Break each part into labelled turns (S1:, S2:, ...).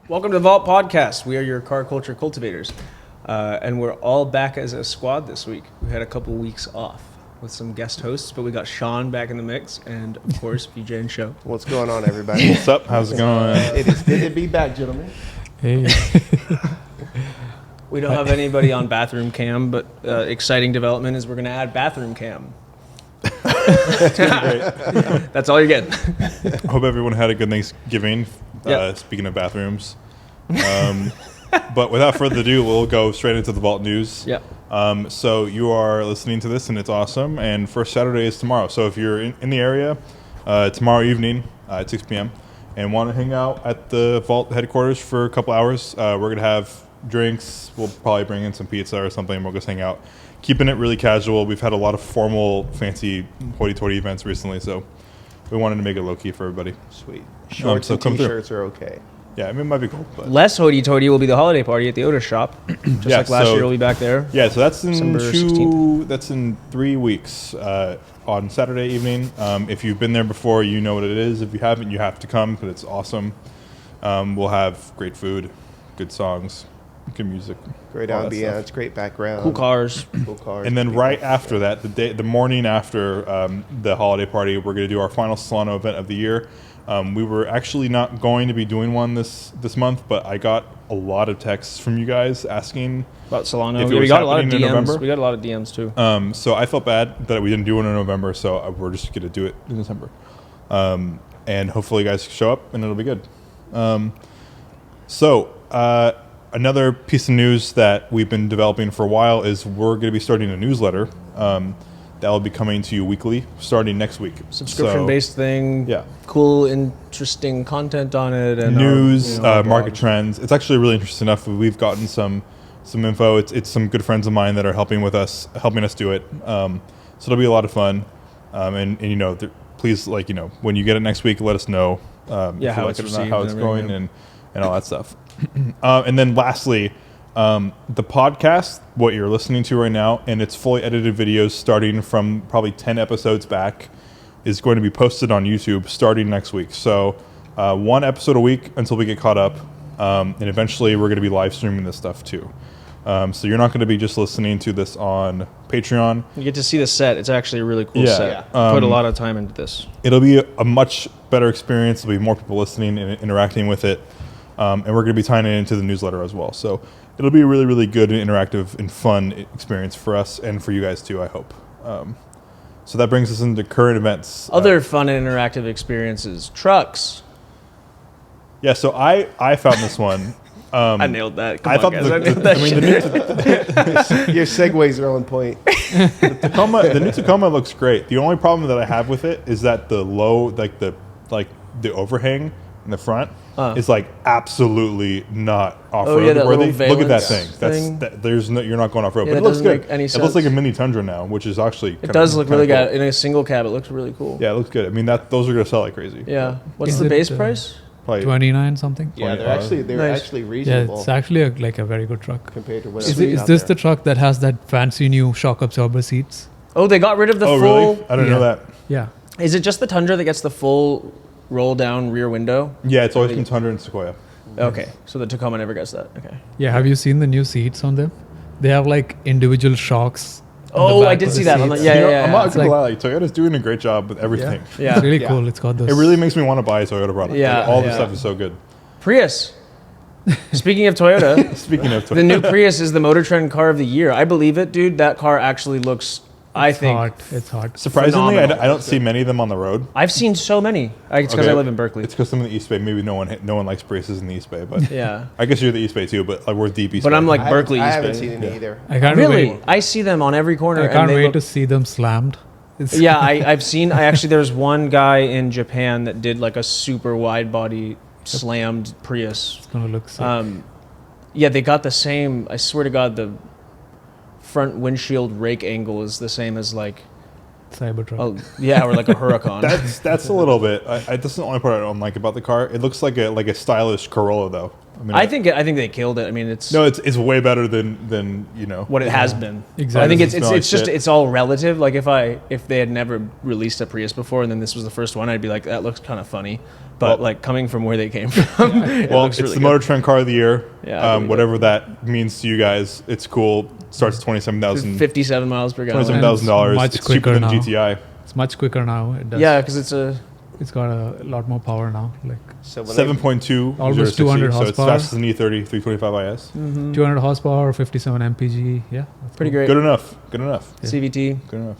S1: Welcome to the Valt Podcast. We are your car culture cultivators. And we're all back as a squad this week. We had a couple weeks off with some guest hosts, but we got Sean back in the mix and, of course, BJ and Show.
S2: What's going on, everybody?
S3: What's up? How's it going?
S2: It is good to be back, gentlemen.
S4: Hey.
S1: We don't have anybody on bathroom cam, but exciting development is we're going to add bathroom cam.
S3: It's gonna be great.
S1: That's all you're getting.
S3: Hope everyone had a good Thanksgiving.
S1: Yep.
S3: Speaking of bathrooms. But without further ado, we'll go straight into the Vault news.
S1: Yep.
S3: So you are listening to this, and it's awesome. And first Saturday is tomorrow. So if you're in the area, tomorrow evening at 6 p.m. and want to hang out at the Vault headquarters for a couple hours, we're going to have drinks. We'll probably bring in some pizza or something, and we'll just hang out. Keeping it really casual. We've had a lot of formal, fancy, hoity-toity events recently, so we wanted to make it low-key for everybody.
S2: Sweet. Shorts and T-shirts are okay.
S3: Yeah, I mean, it might be cool. But.
S1: Less hoity-toity will be the holiday party at the Otis shop. Just like last year, we'll be back there.
S3: Yeah, so that's in
S1: December 16th.
S3: That's in 3 weeks on Saturday evening. If you've been there before, you know what it is. If you haven't, you have to come because it's awesome. We'll have great food, good songs, good music,
S2: Great ambiance, great background.
S1: Cool cars.
S2: Cool cars.
S3: And then right after that, the morning after the holiday party, we're going to do our final Solano event of the year. We were actually not going to be doing one this month, but I got a lot of texts from you guys asking
S1: About Solano.
S3: if it
S1: Yeah, we
S3: was
S1: got a lot of
S3: happening in
S1: DMs.
S3: November.
S1: We got a lot of DMs, too.
S3: So I felt bad that we didn't do one in November, so we're just going to do it in December. And hopefully you guys show up, and it'll be good. Another piece of news that we've been developing for a while is we're going to be starting a newsletter that will be coming to you weekly starting next week.
S1: Subscription-based thing.
S3: Yeah.
S1: Cool, interesting content on it. And
S3: News,
S1: our
S3: market
S1: blog.
S3: trends. It's actually really interesting enough. We've gotten some info. It's some good friends of mine that are helping us do it. So it'll be a lot of fun. And please, when you get it next week, let us know.
S1: How it's received
S3: how it's
S1: and
S3: going,
S1: everything.
S3: and all that stuff. And then lastly, the podcast, what you're listening to right now, and its fully edited videos starting from probably 10 episodes back, is going to be posted on YouTube starting next week. So 1 episode a week until we get caught up. And eventually we're going to be live streaming this stuff too. So you're not going to be just listening to this on Patreon.
S1: You get to see the set. It's actually a really cool set. Put a lot of time into this.
S3: It'll be a much better experience. There'll be more people listening and interacting with it. And we're going to be tying it into the newsletter as well. So it'll be a really, really good and interactive and fun experience for us and for you guys too, I hope. So that brings us into current events.
S1: Other fun and interactive experiences. Trucks.
S3: Yeah, so I found this one.
S1: I nailed that. Come
S3: I
S1: on,
S3: thought
S1: guys. I nailed that shit.
S2: Your segues are on point.
S3: the new Tacoma looks great. The only problem that I have with it is that the overhang in the front is absolutely not off-road
S1: that
S3: worthy.
S1: little
S3: Look at that
S1: valence
S3: thing. You're not going off-road,
S1: Yeah,
S3: but
S1: it
S3: it looks
S1: doesn't
S3: good.
S1: make any
S3: It looks like
S1: sense.
S3: a mini Tundra now, which is actually
S1: It does look really
S3: cool.
S1: good. In a single cab, it looks really cool.
S3: Yeah, it looks good. I mean, those are going to sell like crazy.
S1: Yeah. What's
S4: Is
S1: the
S4: it,
S1: base price?
S3: Probably
S4: 29 something.
S2: Yeah, they're
S1: Nice.
S2: actually
S4: Yeah,
S2: reasonable
S4: it's actually a very good truck.
S2: compared to what
S4: Is this the truck that has that fancy new shock absorber seats?
S1: Oh, they got rid of the
S3: Oh,
S1: full.
S3: really? I didn't know that.
S4: Yeah.
S1: Is it just the Tundra that gets the full roll down rear window?
S3: Yeah, it's always been Tundra and Sequoia.
S1: Okay. So the Tacoma never gets that. Okay.
S4: Yeah, have you seen the new seats on them? They have individual shocks. on the
S1: Oh,
S4: back
S1: I
S4: of
S1: did
S4: the
S1: see that.
S4: seats.
S3: I'm not
S4: It's
S3: going to
S4: like-
S3: lie. Toyota's doing a great job with everything.
S1: Yeah.
S4: It's really
S2: Yeah.
S4: cool. It's got those.
S3: It really makes me want to buy a Toyota product.
S1: Yeah,
S3: All the
S1: yeah.
S3: stuff is so good.
S1: Prius. Speaking of Toyota,
S3: Speaking of Toyota.
S1: the new Prius is the Motor Trend car of the year. I believe it, dude. That car actually looks, I think,
S4: hot. It's hot.
S3: Surprisingly,
S1: phenomenal.
S3: I don't see many of them on the road.
S1: I've seen so many. It's because
S3: Okay.
S1: I live in Berkeley.
S3: It's because I'm in the East Bay. Maybe no one likes Priuses in the East Bay, but
S1: Yeah.
S3: I guess you're the East Bay too. But we're deep East
S1: But
S3: Bay.
S1: I'm like
S2: I
S1: Berkeley East
S2: haven't
S1: Bay.
S2: seen any either.
S4: I can't
S1: Really?
S4: wait.
S1: I see them on every corner.
S4: I can't
S1: and they
S4: wait
S1: look,
S4: to see them slammed. It's
S1: Yeah, I've seen. There's one guy in Japan that did a super wide body slammed Prius.
S4: gonna look sick.
S1: Yeah, they got the same. I swear to God, the front windshield rake angle is the same as
S4: Cybertruck.
S1: or like a Huracan.
S3: that's a little bit. That's the only part I don't like about the car. It looks like a stylish Corolla though. mean,
S1: I think they killed it. I mean, it's
S3: it's way better than
S1: what it has been.
S4: Exactly.
S1: I think
S3: Doesn't smell like
S1: it's just
S3: shit.
S1: it's all relative. Like if they had never released a Prius before and then this was the first one, I'd be like, that looks kind of funny. But
S3: Well-
S1: like coming from where they came from, it
S3: Well,
S1: looks
S3: it's
S1: really
S3: the
S1: good.
S3: Motor Trend car of the year.
S1: Yeah, I believe
S3: Whatever that means to you guys, it's cool. Starts at $27,000.
S1: 57 miles per gallon.
S3: $27,000.
S4: Much
S3: It's cheaper
S4: quicker
S3: than
S4: now.
S3: GTI.
S4: It's much quicker now. It does.
S1: Yeah, because
S4: It's got a lot more power now. Like
S2: So when
S3: 7.2,
S4: Almost
S3: 0 to 60,
S4: 200
S3: so it's
S4: horsepower.
S3: fast as an E30, 325 IS.
S4: 200 horsepower, 57 mpg. Yeah. That's
S1: pretty
S4: cool.
S1: great.
S3: Good enough. Good enough.
S1: CVT.
S3: Good enough.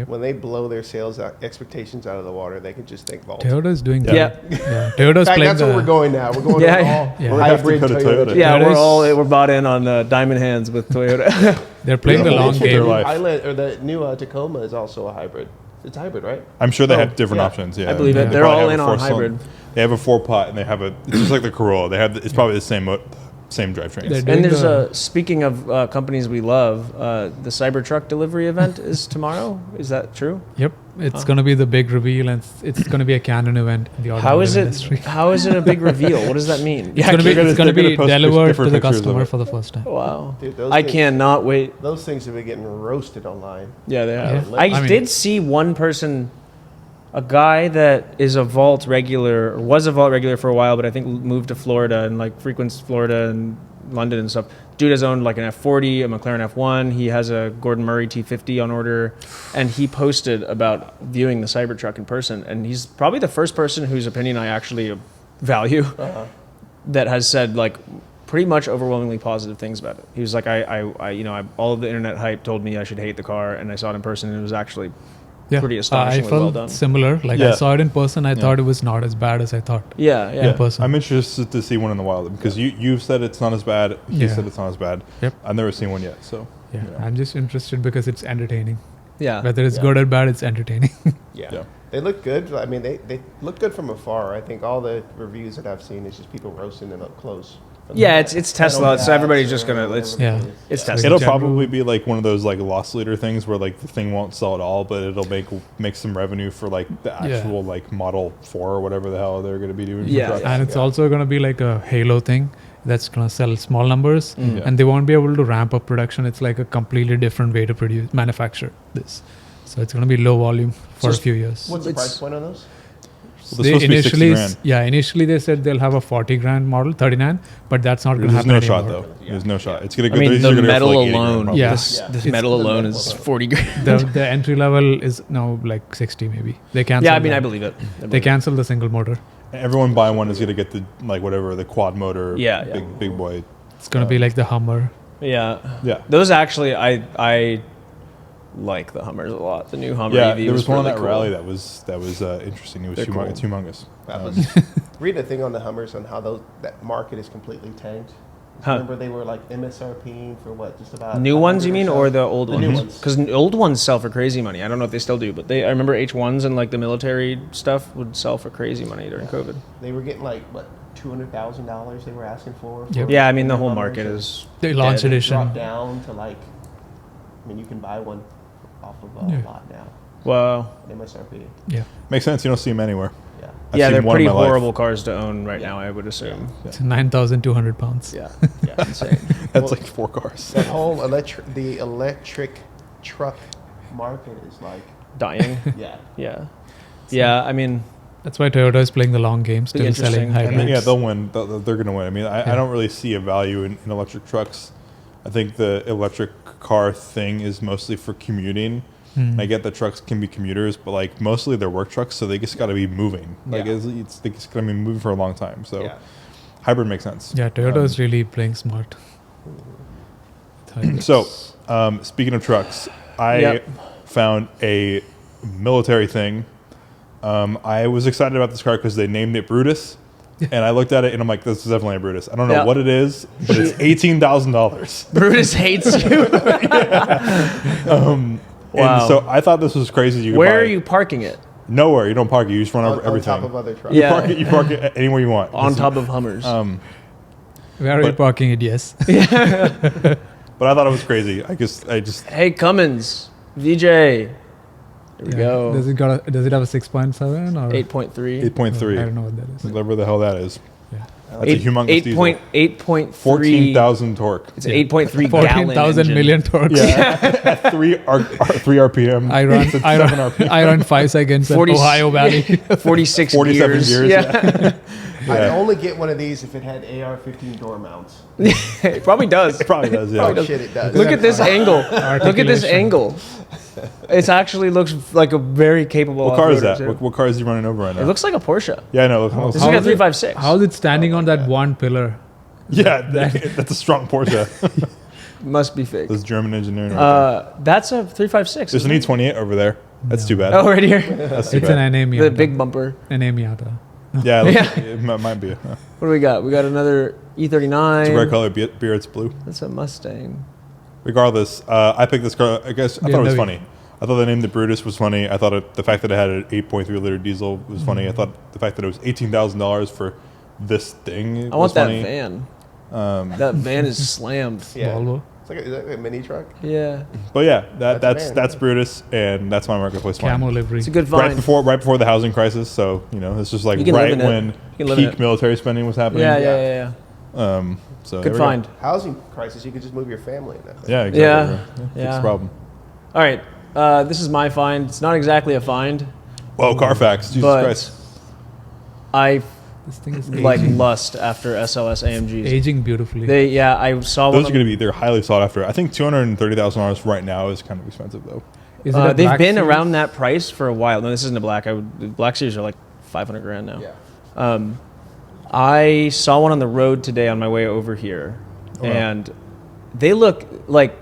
S2: when they blow their sales expectations out of the water, they can just thank Valt.
S4: Toyota is doing
S1: Yeah.
S4: good. Yeah. Toyota's
S2: In fact,
S4: playing
S2: that's where
S4: the
S2: we're going now. We're going
S1: Yeah,
S2: to
S1: yeah.
S2: all
S4: Yeah.
S3: We're gonna have to
S2: hybrid
S3: go to
S2: Toyota.
S3: Toyota.
S1: Yeah,
S4: Toyota is-
S1: we're bought in on diamond hands with Toyota.
S4: they're playing the
S3: Yeah.
S4: long
S3: Their
S4: game.
S3: life.
S2: Island or the new Tacoma is also a hybrid. It's hybrid, right?
S3: I'm sure they
S2: Oh,
S3: have different
S2: yeah.
S3: options. Yeah,
S1: I believe it.
S3: They
S1: They're
S3: probably
S1: all
S3: have
S1: in
S3: a
S1: on
S3: four-cylinder.
S1: hybrid.
S3: They have a 4-pot and they have it's just like the Corolla. It's probably the same drivetrain.
S4: They're doing
S1: And there's
S4: the-
S1: speaking of companies we love, the Cybertruck delivery event is tomorrow. Is that true?
S4: Yep. It's going to be the big reveal, and it's going to be a Canon event in the
S1: How is
S4: automotive
S1: it?
S4: industry.
S1: How is it a big reveal? What does that mean?
S4: It's going to be,
S3: they're
S4: it's going to
S3: gonna
S4: be
S3: post
S4: delivered to
S3: different
S4: the
S3: pictures of
S4: customer
S3: it.
S4: for the first time.
S1: Wow.
S2: Dude, those
S1: I
S2: things-
S1: cannot wait.
S2: Those things have been getting roasted online.
S1: Yeah, they have.
S4: Yeah.
S1: I,
S4: I mean-
S1: did see one person, a guy that is a Valt regular, or was a Valt regular for a while, but I think moved to Florida and like frequents Florida and London and stuff. Dude has owned like an F40, a McLaren F1. He has a Gordon Murray T50 on order, and he posted about viewing the Cybertruck in person. And he's probably the first person whose opinion I actually value that has said like pretty much overwhelmingly positive things about it. He was like, all of the internet hype told me I should hate the car, and I saw it in person, and it was actually
S4: Yeah.
S1: pretty
S4: I
S1: astonishingly
S4: felt
S1: well done.
S4: similar. Like
S3: Yeah.
S4: I saw it in person. I thought it was not as bad as I thought.
S1: Yeah, yeah.
S4: In person.
S3: I'm interested to see one in the wild because you've said it's not as bad. He
S4: Yeah.
S3: said it's not as bad.
S4: Yep.
S3: I've never seen one yet, so
S4: Yeah.
S3: you know.
S4: I'm just interested because it's entertaining.
S1: Yeah.
S4: Whether it's
S2: Yeah.
S4: good or bad, it's entertaining.
S2: Yeah.
S3: Yeah.
S2: They look good. I mean, they look good from afar. I think all the reviews that I've seen is just people roasting them up close.
S1: Yeah, it's Tesla, so everybody's just gonna
S4: Yeah.
S1: it's
S4: Yeah.
S1: Tesla.
S3: It'll
S4: general-
S3: probably be like one of those like loss leader things where like the thing won't sell at all, but it'll make some revenue for like the
S4: Yeah.
S3: actual like Model 4 or whatever the hell they're going to be doing. for
S1: Yeah.
S3: trucks.
S4: And it's also going to be like a Halo thing that's going to sell small numbers,
S3: Yeah.
S4: and they won't be able to ramp up production. It's like a completely different way to manufacture this. So it's going to be low volume for
S1: So
S4: a few years.
S2: What's the
S1: It's-
S2: price point on those?
S3: Well, they're supposed to be 60 grand.
S4: Initially they said they'll have a 40 grand model, 39, but that's not going to
S3: There's
S4: happen
S3: no shot
S4: anymore.
S3: though. There's no shot. It's going to
S1: I
S3: go.
S1: mean,
S3: these
S1: the
S3: are gonna go for,
S1: metal
S3: like 80 grand
S1: alone,
S3: probably.
S4: Yeah.
S1: this
S2: It's
S1: metal
S2: the
S1: alone
S2: metal
S1: is
S2: alone.
S1: 40 grand.
S4: The entry level is now like 60 maybe. They cancel.
S1: Yeah, I mean,
S4: that.
S1: I believe it.
S4: They cancel the single motor.
S3: Everyone buying one is going to get the like whatever the quad motor.
S1: Yeah, yeah.
S3: big boy.
S4: It's going to be like the Hummer.
S1: Yeah.
S3: Yeah.
S1: Those actually, I like the Hummers a lot. The new Hummer
S3: Yeah,
S1: EV
S3: there was one on
S1: really
S3: that
S1: cool.
S3: rally that was interesting. It was
S1: They're cool.
S3: it's humongous.
S2: That was read a thing on the Hummers on how that market is completely tanked.
S1: Huh.
S2: Remember they were like MSRP for what, just about
S1: New ones,
S2: 100
S1: you mean,
S2: so?
S1: or the old
S2: The
S1: ones?
S2: new ones.
S1: Because old ones sell for crazy money. I don't know if they still do, but I remember H1s and like the military stuff would sell for crazy money during COVID.
S2: They were getting like what, $200,000 they were asking for.
S4: Yep.
S1: Yeah, I mean the
S2: new
S1: whole
S2: Hummers,
S1: market
S2: and
S1: is.
S4: The launch
S1: dead.
S2: it
S4: edition.
S2: dropped down to like, I mean you can buy one off of a
S4: Yeah.
S2: lot now.
S1: Well,
S2: MSRP.
S4: Yeah.
S3: Makes sense. You don't see them anywhere.
S2: Yeah.
S3: I've
S1: yeah,
S3: seen
S1: they're
S3: one in
S1: pretty
S3: my life.
S1: horrible cars to own right now. I would assume.
S4: It's 9,200 pounds.
S1: Yeah, yeah, insane.
S3: That's
S2: Well-
S3: like 4 cars.
S2: That whole electric truck market is like,
S1: Dying.
S2: yeah.
S1: Yeah, yeah. I mean,
S4: That's why Toyota is playing the long game,
S1: Be
S4: still selling
S1: interesting.
S3: I
S4: hybrids.
S3: mean, yeah, they'll win. They're going to win. I mean, I
S4: Yeah.
S3: don't really see a value in electric trucks. I think the electric car thing is mostly for commuting.
S4: Hmm.
S3: I get that trucks can be commuters, but like mostly they're work trucks, so they just got to be moving. Like
S2: Yeah.
S3: it's they just got to be moving for a long time. So
S2: Yeah.
S3: hybrid makes sense.
S4: Yeah, Toyota is really playing smart. with hybrids.
S3: So speaking of trucks, I
S1: Yep.
S3: found a military thing. I was excited about this car because they named it Brutus. And I looked at it and I'm like, this is definitely a Brutus. I don't know
S1: Yeah.
S3: what it is, but it's $18,000.
S1: Brutus hates you. Wow.
S3: And so I thought this was crazy. You could
S1: Where
S3: buy
S1: are
S3: it.
S1: you parking it?
S3: Nowhere. You don't park it. You just run over
S2: On
S3: everything.
S2: top of other trucks.
S1: Yeah.
S3: You park it anywhere you want.
S1: On top of Hummers.
S4: Where are you
S3: but-
S4: parking it? Yes.
S3: But I thought it was crazy. I just
S1: Hey, Cummins, VJ. Here we go.
S4: Does it have a 6.7 or
S1: 8.3.
S3: 8.3.
S4: I don't know what that is.
S3: Whatever the hell that is.
S4: Yeah.
S3: That's a humongous diesel.
S1: 8.3.
S3: 14,000 torque.
S1: It's an 8.3 gallon
S4: 14,000
S1: engine.
S4: million torques.
S3: Yeah, at 3 RPM.
S4: I run,
S3: it's at
S4: I
S3: 7
S4: run,
S3: RPM.
S4: I run 5 seconds in
S1: 40
S4: Ohio Valley.
S1: 46
S3: 47
S1: gears.
S3: gears.
S1: Yeah.
S2: I'd only get one of these if it had AR-15 door mounts.
S1: It probably does.
S3: It probably does, yeah.
S2: Oh shit, it does.
S1: Look at this angle. Look at this
S4: Articulation.
S1: angle. It actually looks like a very capable.
S3: What car is
S1: off-roader,
S3: that?
S1: too.
S3: What car is he running over right now?
S1: It looks like a Porsche.
S3: yeah, I know. Look,
S1: This
S4: How
S1: is a
S4: is it-
S1: 356.
S4: How's it standing on that one pillar?
S3: yeah, that's a strong Porsche.
S1: Must be fake.
S3: That's German engineering. Right there.
S1: That's a 356.
S3: There's an
S1: isn't it?
S3: E28 over there. That's too bad.
S1: Oh, right here.
S3: That's too
S4: It's
S3: bad.
S4: an NA Miata.
S1: The big bumper.
S4: NA Miata.
S3: Yeah, it might be. It's
S1: What do we got? We got another E39.
S3: a rare color beer. It's blue.
S1: That's a Mustang.
S3: Regardless, I picked this car. I guess I thought it was
S4: BMW.
S3: funny. I thought the name the Brutus was funny. I thought the fact that it had an 8.3 liter diesel was funny. I thought the fact that it was $18,000 for this thing
S1: I
S3: was
S1: want that
S3: funny.
S1: van.
S3: Um,
S1: That van is slammed.
S2: Yeah.
S4: Volvo.
S2: It's like is that a mini truck?
S1: Yeah.
S3: but yeah,
S2: That's a
S3: that's
S2: van.
S3: Brutus, and that's my marketplace find.
S4: Camo livery.
S1: It's a good
S3: Right
S1: find.
S3: before the housing crisis. So it's just like
S1: You can live
S3: right
S1: in it.
S3: when
S1: You can live in
S3: peak
S1: it.
S3: military spending was happening.
S1: Yeah.
S3: So
S1: Good
S3: there we go.
S1: find.
S2: Housing crisis, you could just move your family in that thing.
S3: Yeah, exactly.
S1: Yeah.
S3: Fix
S1: Yeah.
S3: the problem.
S1: All right. This is my find. It's not exactly a find,
S3: Whoa, Carfax, Jesus
S1: but
S3: Christ.
S1: I
S4: This thing is
S1: like
S4: aging,
S1: lust after SLS AMGs.
S4: aging beautifully.
S1: I saw
S3: Those
S1: one.
S3: are going to be they're highly sought after. I think $230,000 right now is kind of expensive though.
S4: Is it a
S1: They've
S4: black
S1: been
S4: series?
S1: around that price for a while. No, this isn't a black. The black series are like 500 grand now.
S2: Yeah.
S1: I saw one on the road today on my way over here,
S3: Oh, wow.
S1: and they look like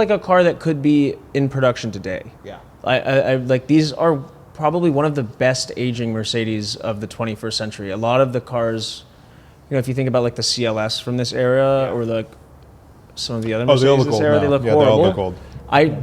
S1: a car that could be in production today.
S2: Yeah.
S1: I like these are probably one of the best aging Mercedes of the 21st century. A lot of the cars, if you think about like the CLS from this era
S2: Yeah.
S1: or like some of the other
S3: Oh, they all
S1: Mercedes
S3: look
S1: this
S3: old
S1: era,
S3: now.
S1: they look
S3: Yeah,
S1: horrible.
S3: they all look old.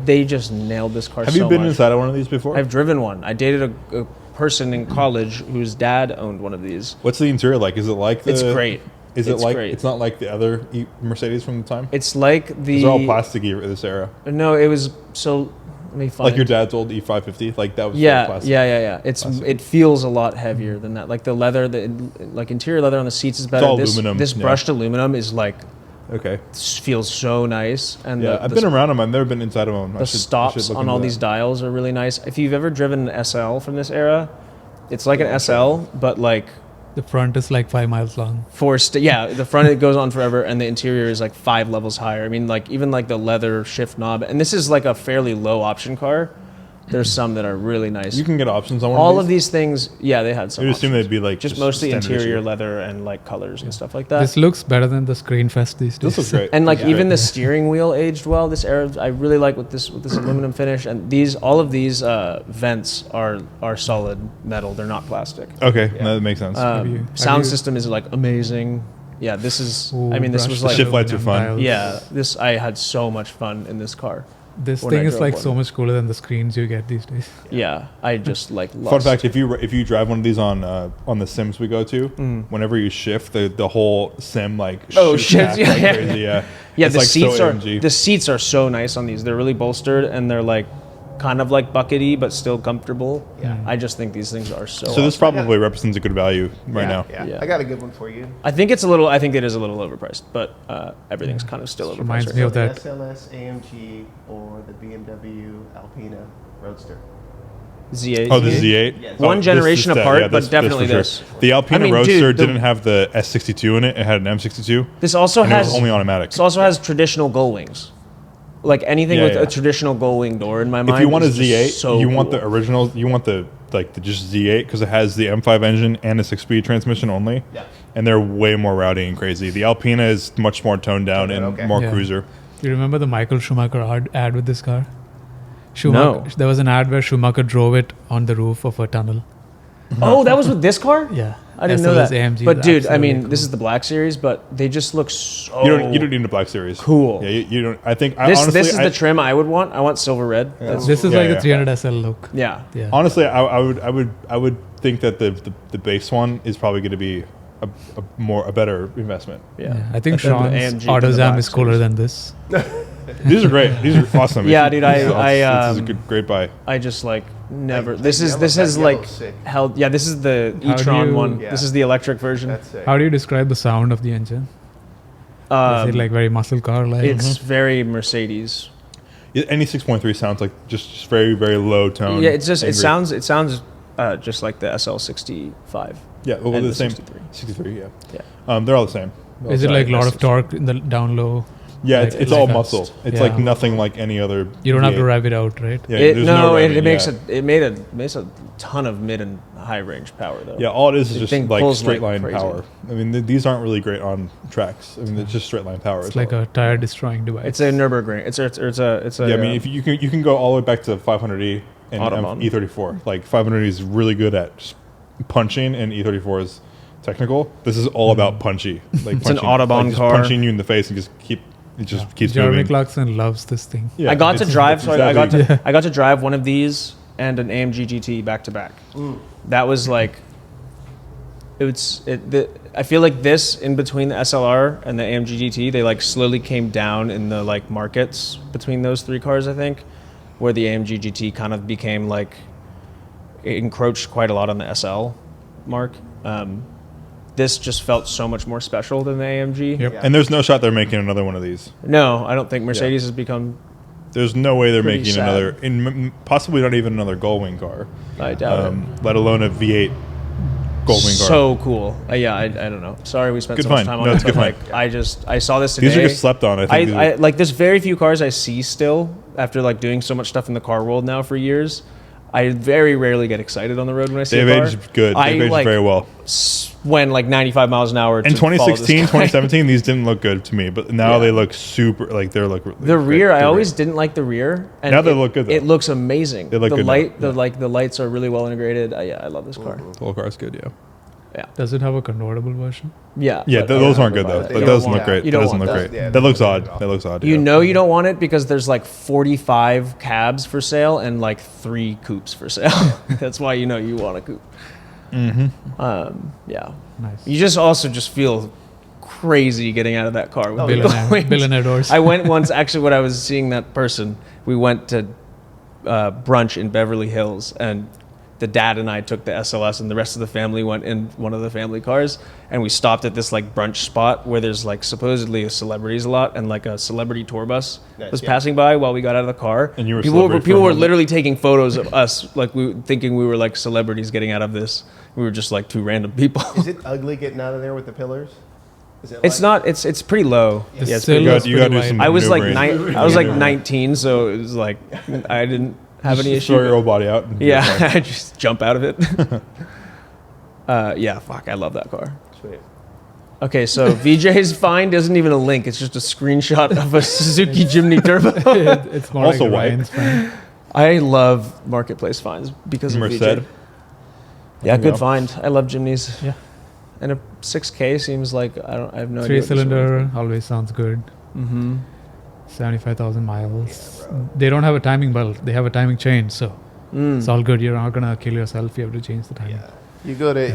S1: They just nailed this car.
S3: Have
S1: so
S3: you been
S1: much.
S3: inside of one of these before?
S1: I've driven one. I dated a person in college whose dad owned one of these.
S3: What's the interior like? Is it like the?
S1: It's great.
S3: Is it
S1: It's
S3: like
S1: great.
S3: it's not like the other Mercedes from the time?
S1: It's like the.
S3: They're all plasticky this era.
S1: No, it was so. Let me find.
S3: Like your dad's old E550, like that was
S1: Yeah,
S3: plastic.
S1: yeah.
S3: Plastic.
S1: It feels a lot heavier than that. Like the leather, like interior leather on the seats is better.
S3: all
S1: this,
S3: aluminum,
S1: This
S3: yeah.
S1: brushed aluminum is like
S3: Okay.
S1: feels so nice, and
S3: Yeah, I've been around them. I've never been inside of them.
S1: the stops on all these dials are really nice. If you've ever driven an SL from this era, it's like an SL, but like
S4: The front is like 5 miles long.
S1: the front it goes on forever, and the interior is like 5 levels higher. I mean, like even like the leather shift knob, and this is like a fairly low option car. There's some that are really nice.
S3: You can get options on one
S1: All
S3: of
S1: of these things, yeah, they had some.
S3: You'd assume
S1: options.
S3: they'd be like
S1: just mostly
S3: standard
S1: interior
S3: issue.
S1: leather and like colors and stuff like that.
S4: This looks better than the Screenfest these days.
S3: This looks great.
S1: And like
S3: Yeah.
S1: even the steering wheel aged well. This era, I really like with this aluminum finish. And all of these vents are solid metal. They're not plastic.
S3: Okay, no, that makes sense.
S4: Have you-
S1: Sound
S4: have you-
S1: system is like amazing. Yeah, this is.
S4: Ooh,
S1: I mean, this was
S4: brushed
S1: like.
S3: shift lights are fun.
S4: dials.
S1: Yeah, this I had so much fun in this car.
S4: This
S1: when
S4: thing
S1: I
S4: is
S1: drove
S4: like
S1: one.
S4: so much cooler than the screens you get these days.
S1: Yeah, I just like.
S3: Fun
S1: Lost.
S3: fact: if you drive one of these on the sims we go to, whenever you shift, the whole sim like
S1: Oh,
S3: shoots
S1: shit,
S3: back
S1: yeah,
S3: like
S1: yeah.
S3: crazy. Yeah,
S1: Yeah,
S3: It's
S1: the
S3: like
S1: seats
S3: so
S1: are
S3: AMG.
S1: the seats are so nice on these. They're really bolstered and they're like kind of like buckety but still comfortable.
S2: Yeah.
S1: I just think these things are so.
S3: So this
S1: awesome.
S3: probably represents a good value right now.
S2: Yeah.
S1: Yeah.
S2: I got a good one for you.
S1: I think it is a little overpriced, but everything's kind of still overpriced.
S4: Reminds
S1: right
S4: me
S1: now.
S4: of
S2: The
S4: that.
S2: SLS AMG or the BMW Alpina Roadster.
S1: Z8.
S3: Oh, the Z8.
S2: Yes.
S1: One
S3: Oh,
S1: generation
S3: this-
S1: apart,
S3: yeah,
S1: but definitely
S3: for sure.
S1: this.
S3: The Alpina
S1: I mean,
S3: Roadster
S1: dude,
S3: didn't have the S62 in it. It had an M62,
S1: This also
S3: and it
S1: has
S3: was only automatic.
S1: This also has traditional gull wings. Like anything
S3: Yeah,
S1: with
S3: yeah.
S1: a traditional gull wing door in my mind.
S3: If you want a
S1: is just
S3: Z8,
S1: so
S3: you want the
S1: cool.
S3: original. You want the just Z8 because it has the M5 engine and a 6-speed transmission only.
S2: Yeah.
S3: And they're way more rowdy and crazy. The Alpina is much more toned down and
S2: Okay.
S3: more
S4: Yeah.
S3: cruiser.
S4: You remember the Michael Schumacher ad with this car? Schumacher,
S1: No.
S4: There was an ad where Schumacher drove it on the roof of a tunnel.
S1: Oh, that was with this car?
S4: Yeah.
S1: I didn't know
S4: SLS
S1: that.
S4: AMG
S1: But
S4: is
S1: dude, I
S4: absolutely
S1: mean,
S4: cool.
S1: this is the Black Series, but they just look so.
S3: You don't need a Black Series.
S1: Cool.
S3: Yeah, you don't. I think
S1: This
S3: honestly,
S1: this is the trim I would want. I want silver red. That's,
S4: This is
S3: Yeah,
S4: like
S3: yeah.
S4: a 300 SL look.
S1: yeah.
S4: Yeah.
S3: honestly, I would think that the base one is probably going to be a better investment.
S1: Yeah.
S4: Yeah. I think
S1: But then the
S4: Sean's
S1: AMG from the
S4: AutoZam
S1: Black
S4: is cooler
S1: Series.
S4: than this.
S3: These are great. These are awesome.
S1: Yeah,
S3: If you-
S1: dude,
S3: this is a
S1: I
S3: great buy.
S1: I just like never.
S2: Like,
S1: This
S2: that
S1: is
S2: yellow-
S1: this
S2: that
S1: has like
S2: yellow's sick.
S1: held. Yeah, this is the
S4: How do
S1: e-tron
S4: you-
S1: one.
S2: Yeah.
S1: This is the electric version.
S2: That's it.
S4: How do you describe the sound of the engine? Is it like very muscle car like?
S1: It's very Mercedes.
S3: Any 6.3 sounds like just very, very low tone.
S1: Yeah, it's just
S3: and
S1: it
S3: great.
S1: sounds just like the SL65.
S3: Yeah, well,
S1: and
S3: the
S1: the
S3: same.
S1: 63.
S3: 63, yeah.
S1: Yeah.
S3: They're all the same.
S4: Is it like a lot of torque in the down low?
S3: Yeah,
S4: Like-
S3: it's
S4: like
S3: all
S4: a-
S3: muscle. It's
S4: yeah.
S3: like nothing like any other.
S4: You don't have to
S3: V8.
S4: rev it out, right?
S3: Yeah,
S1: It,
S3: there's
S1: no,
S3: revving,
S1: it makes
S3: yeah.
S1: makes a ton of mid and high range power though.
S3: Yeah, all it is
S1: The
S3: just
S1: thing
S3: like
S1: pulls
S3: straight
S1: like
S3: line
S1: crazy.
S3: power. I mean, these aren't really great on tracks. I mean, it's just straight line power.
S4: It's like a tire destroying device.
S1: It's a Nürburgring. It's a
S3: Yeah, I mean, if you can go all the way back to 500e and
S1: Autobahn.
S3: E34. Like 500e is really good at just punching, and E34 is technical. This is all about punchy. Like
S1: It's an
S3: punching,
S1: Autobahn
S3: like just
S1: car.
S3: punching you in the face and just keeps
S4: Jeremy
S3: moving.
S4: Clarkson loves this thing.
S3: Yeah,
S1: I got to
S3: it's-
S1: drive.
S3: it's
S1: So I got
S3: exactly-
S1: to I got to drive one of these and an AMG GT back to back. That was like. I feel like this in between the SLR and the AMG GT, they like slowly came down in the like markets between those three cars. I think, where the AMG GT kind of became like, it encroached quite a lot on the SL mark. This just felt so much more special than the AMG.
S4: Yep.
S2: Yeah.
S3: And there's no shot they're making another one of these.
S1: No, I don't think Mercedes has become.
S3: There's no way they're
S1: Pretty
S3: making
S1: sad.
S3: another, possibly not even another Gullwing car,
S1: I doubt
S3: let alone a V8
S1: it.
S3: Gullwing car.
S1: So cool. Yeah, I don't know. Sorry we spent
S3: Good
S1: so much
S3: find.
S1: time on
S3: No,
S1: it,
S3: it's
S1: but
S3: good
S1: like
S3: find.
S1: I saw this today.
S3: These are just slept on. I think.
S1: I like there's very few cars I see still after like doing so much stuff in the car world now for years. I very rarely get excited on the road when I see
S3: they've
S1: a car.
S3: aged good.
S1: I
S3: They've aged
S1: like
S3: very well.
S1: Went like 95 miles an hour.
S3: In
S1: to follow this
S3: 2016,
S1: guy.
S3: 2017, these didn't look good to me, but now
S1: Yeah.
S3: they look super. Like they're look. Really
S1: The
S3: great.
S1: rear, I
S3: They're
S1: always
S3: great.
S1: didn't like the rear. And
S3: Now they look good, though.
S1: It looks amazing.
S3: They look
S1: the
S3: good now.
S1: light,
S3: Yeah.
S1: the lights are really well integrated. Yeah, I love this car.
S3: The whole car's good. Yeah.
S4: Does it have a convertible version?
S1: Yeah.
S3: Yeah,
S1: but
S3: those
S1: I
S3: aren't
S1: would
S3: good
S1: buy
S3: though.
S1: that.
S3: That
S1: You
S3: doesn't
S1: don't
S3: look
S1: want-
S3: great.
S1: You
S3: That
S1: don't
S3: doesn't
S1: want
S3: look
S1: that.
S3: great.
S2: Yeah,
S3: That looks
S2: that's
S3: odd.
S2: not good at all.
S3: That looks odd.
S1: You
S3: yeah.
S1: know you don't want it because there's like 45 cabs for sale and like 3 coupes for sale. That's why you know you want a coupe. Yeah.
S4: Nice.
S1: You just also just feel crazy getting out of that car. With
S2: Oh,
S1: big
S2: yeah.
S1: wings.
S4: Billionaire doors.
S1: I went once, actually, when I was seeing that person, we went to brunch in Beverly Hills, and the dad and I took the SLS, and the rest of the family went in one of the family cars, and we stopped at this like brunch spot where there's like supposedly a celebrities a lot, and like a celebrity tour bus
S2: Nice,
S1: was
S2: yeah.
S1: passing by while we got out of the car.
S3: And you were a
S1: people
S3: celebrity for
S1: people
S3: a
S1: were
S3: moment.
S1: literally taking photos of us, like thinking we were like celebrities getting out of this. We were just like 2 random people.
S2: Is it ugly getting out of there with the pillars? Is it
S1: It's not. It's pretty low.
S4: The
S1: Yeah, it's
S4: sill
S1: pretty
S3: You
S1: low.
S4: is
S3: got you got to do
S4: pretty
S3: some.
S4: wide.
S1: I was like
S3: maneuvering.
S1: I was like
S3: Yeah.
S1: 19, so it was like I didn't have any
S3: Just throw your
S1: issue.
S3: whole body out. and
S1: Yeah,
S3: you're fine.
S1: I just jump out of it. Yeah, fuck, I love that car.
S2: Sweet.
S1: Okay, so VJ's find isn't even a link; it's just a screenshot of a Suzuki Jimny Turbo.
S4: It's more
S3: Also
S4: like a
S3: white.
S4: Ryan's friend.
S1: I love marketplace finds because of
S3: Merced.
S1: VJ. Yeah,
S3: you
S1: good
S3: go.
S1: find. I love Jimnys.
S4: Yeah.
S1: And a 6K seems like I have no idea.
S4: 3-cylinder always sounds good.
S1: Mm-hmm.
S4: 75,000 miles. They don't have a timing belt. They have a timing chain, so it's all good. You're not gonna kill yourself if you have to change the timing.
S2: Yeah.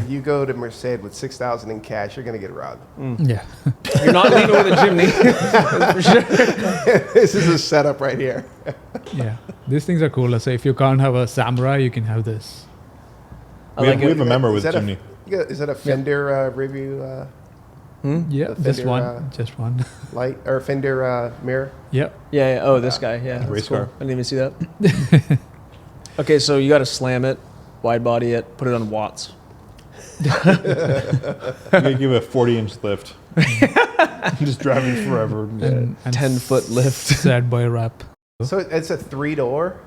S2: You go to Merced with 6,000 in cash, you're gonna get robbed.
S4: Yeah.
S1: You're not leaving with a Jimny. That's for sure.
S2: This is a setup right here.
S4: Yeah. These things are cool. So if you can't have a Samurai, you can have this.
S1: I
S3: We
S1: like
S3: have
S1: it.
S3: a member
S2: Is
S3: with
S2: that a-
S3: Jimny.
S2: Is that a Fender review
S4: Yeah,
S2: The
S4: just
S2: Fender,
S4: one. Just one.
S2: light or Fender mirror?
S4: Yeah.
S1: Yeah, yeah. Oh, this guy. Yeah. that's
S3: Race
S1: cool.
S3: car.
S1: I didn't even see that. Okay, so you got to slam it, wide body it, put it on watts.
S3: You gotta give it a 40-inch lift. Just driving forever.
S4: And
S1: 10-foot lift.
S4: Sad boy rap.
S2: So it's a 3-door.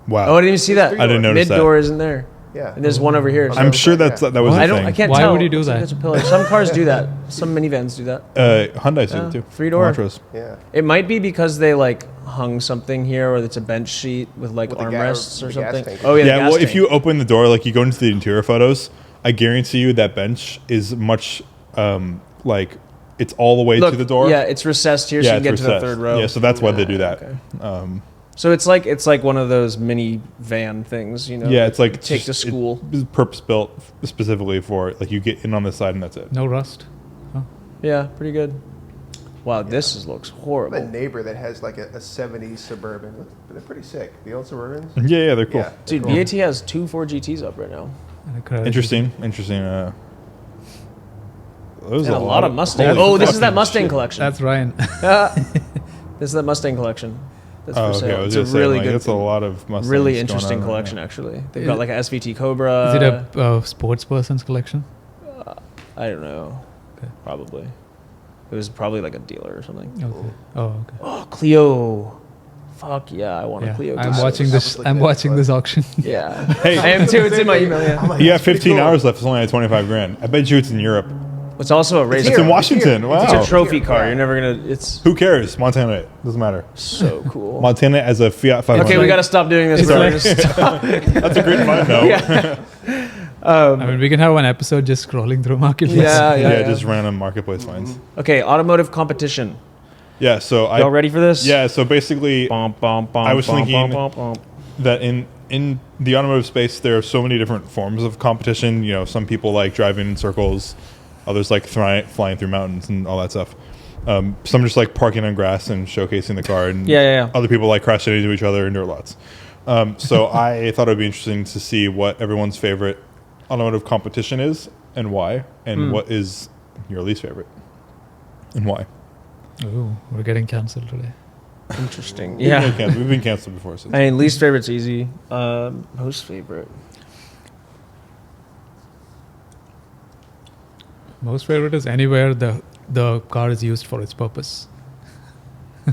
S3: Wow.
S1: Oh, I didn't even see that.
S3: I didn't notice
S1: Mid
S3: that.
S1: door isn't there,
S2: Yeah.
S1: and there's one over here.
S2: I'm
S3: I'm
S2: Yeah.
S3: sure that was
S4: What?
S3: a
S1: I
S3: thing.
S1: can't
S4: Why
S1: tell.
S4: would you do
S1: Looks like
S4: that?
S1: it's a pillar. Some cars do that. Some minivans do that.
S3: Hyundai's do
S1: Yeah,
S3: it too.
S1: 3-door.
S3: Elantras.
S2: Yeah.
S1: It might be because they like hung something here, or it's a bench sheet with like
S2: With the
S1: armrests or
S2: the gas
S1: something.
S2: tank.
S1: Oh yeah. the
S3: Yeah,
S1: gas
S3: well, if
S1: tank.
S3: you open the door, like you go into the interior photos, I guarantee you that bench is much like it's all the way
S1: Look,
S3: to the door.
S1: yeah, it's recessed here, so you can get
S3: it's
S1: to the
S3: recessed.
S1: third row.
S3: Yeah, so that's why they do that.
S1: Okay. So it's like one of those mini van things, you know.
S3: Yeah,
S1: that
S3: it's like
S1: you take to
S3: just-
S1: school.
S3: It's purpose built specifically for like you get in on this side and that's it.
S4: No rust.
S1: Yeah, pretty good. Wow, this looks
S2: I have a
S1: horrible.
S2: neighbor that has like a 70s Suburban. They're pretty sick. The old Suburbans.
S3: Yeah, they're cool.
S2: Yeah.
S1: Dude,
S2: Cool.
S1: VAT has 2 Ford GTs up right now.
S3: Interesting. There's
S1: And a lot of Mustang.
S3: holy
S1: Oh, this is that
S3: fucking
S1: Mustang
S3: shit.
S1: collection.
S4: That's Ryan.
S1: This is that Mustang collection. That's
S3: Oh,
S1: for
S3: okay.
S1: sale.
S3: I was
S1: It's a
S3: gonna say,
S1: really
S3: like,
S1: good,
S3: that's a lot of Mustangs
S1: really
S3: going
S1: interesting
S3: on right
S1: collection.
S3: now.
S1: Actually, they've
S4: Is
S1: got
S4: it-
S1: like a SVT Cobra.
S4: Is it a sports person's collection?
S1: I don't know.
S4: Okay.
S1: Probably. It was probably like a dealer or something.
S4: Okay. Oh, okay.
S1: Oh, Clio. Fuck yeah, I want a
S4: Yeah,
S1: Clio.
S4: I'm
S1: too.
S4: watching
S2: I
S4: this.
S2: was looking
S4: I'm
S2: at
S4: watching
S2: this
S4: this auction.
S1: Yeah.
S3: Hey.
S1: I am too. It's in my email.
S2: I'm
S1: Yeah.
S2: like,
S3: You
S2: that's
S3: have
S2: pretty
S3: 15
S2: cool.
S3: hours left. It's only at 25 grand. I bet you it's in Europe.
S1: It's also a race
S2: It's
S3: It's
S1: car.
S3: in Washington.
S2: here.
S3: Wow.
S1: It's a
S2: It's
S1: trophy
S2: here.
S1: car.
S2: Yeah.
S1: You're never gonna. It's
S3: Who cares? Montana. Doesn't matter.
S1: so cool.
S3: Montana as a Fiat 500.
S1: Okay, we got to stop doing this.
S4: It's
S1: Bro.
S4: like-
S1: We're gonna stop.
S3: That's a great find, though.
S1: Yeah.
S4: I mean, we can have one episode just scrolling through marketplace.
S1: Yeah.
S3: Just random marketplace finds.
S1: Okay, automotive competition.
S3: Yeah, so
S1: Y'all ready for this?
S3: Yeah, so basically I was thinking that in the automotive space there are so many different forms of competition. You know, some people like driving in circles, others like flying through mountains and all that stuff. Some just like parking on grass and showcasing the car, and
S1: Yeah.
S3: other people like crashing into each other and dirt lots. So I thought it would be interesting to see what everyone's favorite automotive competition is and why, and what is your least favorite and why.
S4: Ooh, we're getting cancelled today.
S1: Interesting. Yeah.
S3: We've been canceled before. So
S1: I mean, least favorite's easy. Most favorite.
S4: Most favorite is anywhere the car is used for its purpose.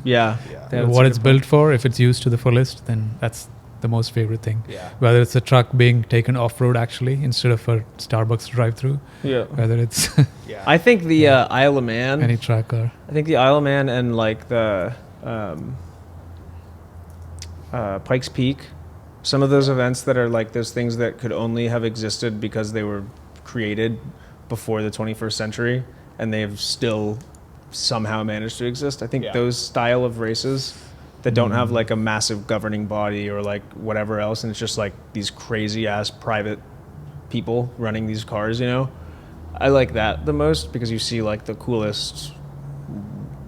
S1: Yeah.
S2: Yeah.
S1: That's
S4: What
S1: a
S4: it's
S1: good
S4: built for, if it's used to the fullest, then that's the most favorite thing.
S2: Yeah.
S4: Whether it's a truck being taken off-road actually instead of a Starbucks drive-through,
S1: point. Yeah.
S4: whether it's
S2: Yeah.
S1: I think the Isle of Man.
S4: any truck car.
S1: I think the Isle of Man and like the Pikes Peak, some of those events that are like those things that could only have existed because they were created before the 21st century and they have still somehow managed to exist. I think
S2: Yeah.
S1: those style of races that don't have like a massive governing body or like whatever else, and it's just like these crazy ass private people running these cars, you know? I like that the most because you see like the coolest